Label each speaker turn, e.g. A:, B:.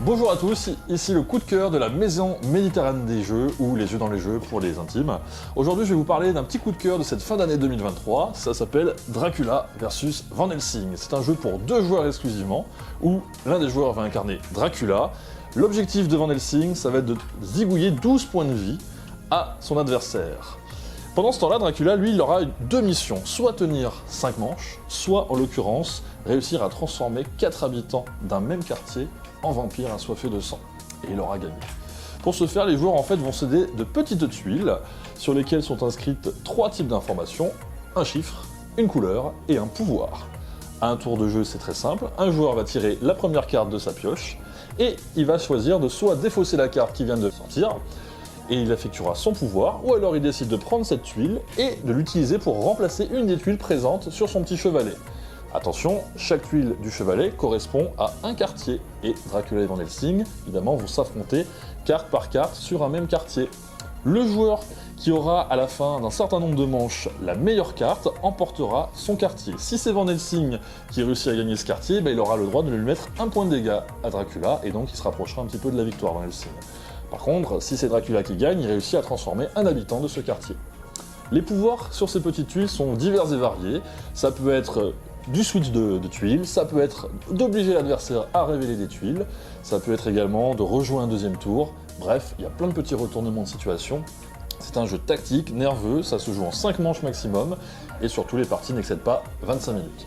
A: Bonjour à tous, ici le coup de cœur de la maison méditerranéenne des jeux, ou les jeux dans les jeux pour les intimes. Aujourd'hui je vais vous parler d'un petit coup de cœur de cette fin d'année 2023, ça s'appelle Dracula versus Van Helsing. C'est un jeu pour 2 joueurs exclusivement, où l'un des joueurs va incarner Dracula. L'objectif de Van Helsing, ça va être de zigouiller 12 points de vie à son adversaire. Pendant ce temps-là, Dracula, lui, il aura 2 missions, soit tenir 5 manches, soit, en l'occurrence, réussir à transformer 4 habitants d'un même quartier en vampires assoiffés de sang. Et il aura gagné. Pour ce faire, les joueurs, en fait, vont céder de petites tuiles, sur lesquelles sont inscrites 3 types d'informations, un chiffre, une couleur et un pouvoir. À un tour de jeu, c'est très simple, un joueur va tirer la première carte de sa pioche, et il va choisir de soit défausser la carte qui vient de sortir, et il effectuera son pouvoir, ou alors il décide de prendre cette tuile et de l'utiliser pour remplacer une des tuiles présentes sur son petit chevalet. Attention, chaque tuile du chevalet correspond à un quartier, et Dracula et Van Helsing, évidemment, vont s'affronter carte par carte sur un même quartier. Le joueur qui aura à la fin d'un certain nombre de manches la meilleure carte emportera son quartier. Si c'est Van Helsing qui réussit à gagner ce quartier, il aura le droit de lui mettre un point de dégâts à Dracula, et donc il se rapprochera un petit peu de la victoire, Van Helsing. Par contre, si c'est Dracula qui gagne, il réussit à transformer un habitant de ce quartier. Les pouvoirs sur ces petites tuiles sont divers et variés. Ça peut être du switch de tuiles, ça peut être d'obliger l'adversaire à révéler des tuiles, ça peut être également de rejouer un deuxième tour. Bref, il y a plein de petits retournements de situation. C'est un jeu tactique, nerveux, ça se joue en 5 manches maximum, et surtout les parties n'excèdent pas 25 minutes.